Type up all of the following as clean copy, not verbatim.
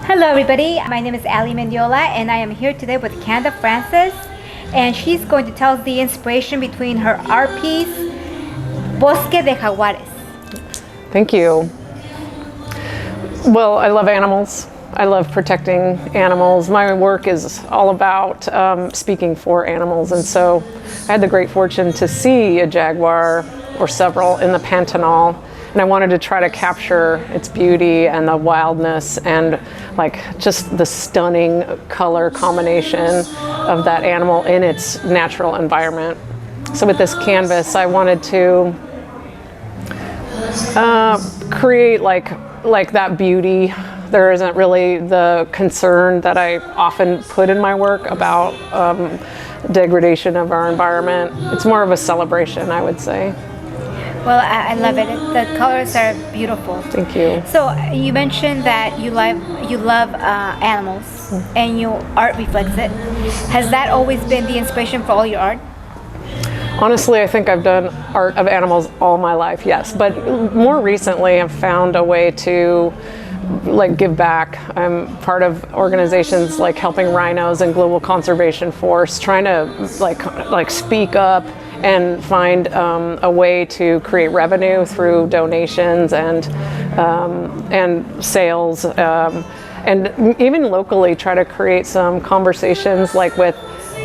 Hello everybody, my name is Ali Mendiola and I am here today with Canada Francis, and she's going to tell us the inspiration between her art piece, Bosque de Jaguares. Thank you. Well, I love animals. I love protecting animals. My work is all about speaking for animals, and so I had the great fortune to see a jaguar or several in the Pantanal, and I wanted to try to capture its beauty and the wildness and like just the stunning color combination of that animal in its natural environment. So with this canvas, I wanted to create like that beauty. There isn't really the concern that I often put in my work about degradation of our environment. It's more of a celebration, I would say. Well, I love it. The colors are beautiful. Thank you. So you mentioned that you love animals, and your art reflects it. Has that always been the inspiration for all your art? Honestly, I think I've done art of animals all my life, yes. But more recently, I've found a way to give back. I'm part of organizations like Helping Rhinos and Global Conservation Force, trying to speak up and find a way to create revenue through donations and sales, and even locally try to create some conversations, like with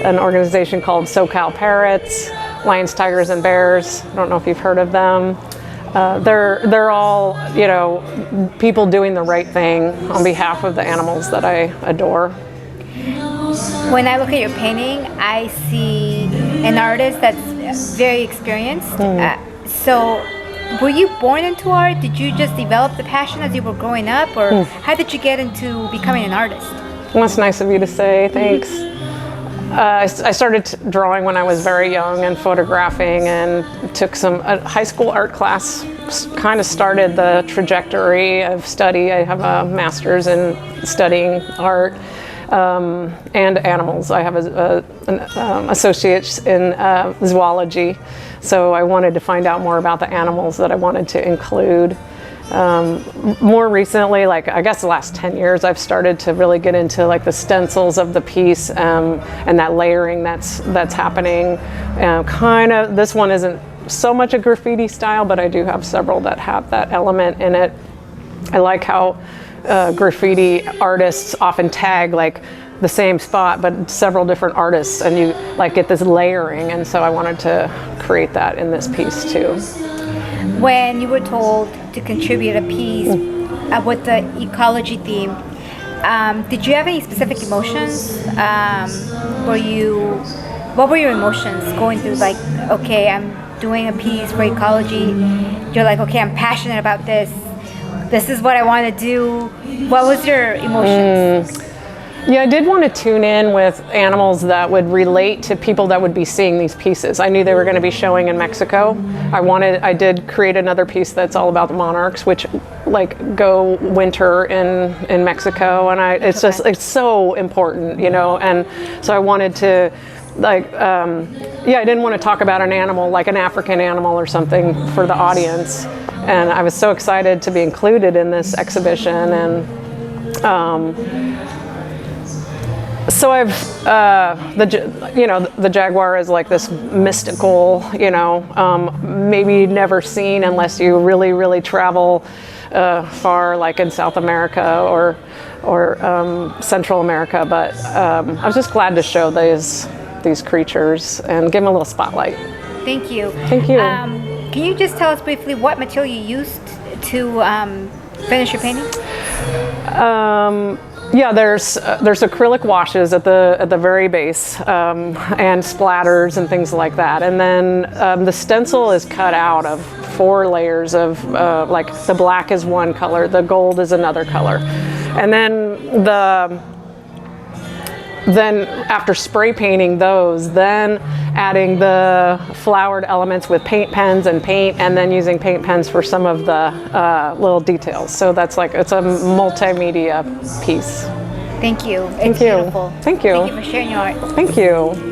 an organization called SoCal Parrots, Lions, Tigers, and Bears. I don't know if you've heard of them. They're all, people doing the right thing on behalf of the animals that I adore. When I look at your painting, I see an artist that's very experienced. So were you born into art? Did you just develop the passion as you were growing up, or how did you get into becoming an artist? Well, that's nice of you to say. Thanks. I started drawing when I was very young and photographing, and took some high school art class. Kind of started the trajectory of study. I have a master's in studying art and animals. I have an associate's in zoology, so I wanted to find out more about the animals that I wanted to include. More recently, I guess the last 10 years, I've started to really get into the stencils of the piece, and that layering that's happening. This one isn't so much a graffiti style, but I do have several that have that element in it. I like how graffiti artists often tag the same spot, but several different artists, and you get this layering, and so I wanted to create that in this piece too. When you were told to contribute a piece with the ecology theme, did you have any specific emotions? What were your emotions going through? Okay, I'm doing a piece for ecology. You're okay, I'm passionate about this. This is what I want to do. What was your emotions? Yeah, I did want to tune in with animals that would relate to people that would be seeing these pieces. I knew they were going to be showing in Mexico. I did create another piece that's all about the monarchs, which go winter in Mexico, and it's so important, and so I wanted to I didn't want to talk about an animal like an African animal or something for the audience, and I was so excited to be included in this exhibition. And so I've the jaguar is this mystical, maybe never seen unless you really travel far, in South America or Central America. But I was just glad to show these creatures and give them a little spotlight. Thank you. Thank you. Can you just tell us briefly what material you used to finish your painting? Yeah, there's acrylic washes at the very base, and splatters and things like that. And then the stencil is cut out of 4 layers of the black is one color, the gold is another color, and then after spray painting those, then adding the flowered elements with paint pens and paint, and then using paint pens for some of the little details. So that's it's a multimedia piece. Thank you. Thank you. Beautiful. Thank you. Thank you for sharing your art. Thank you.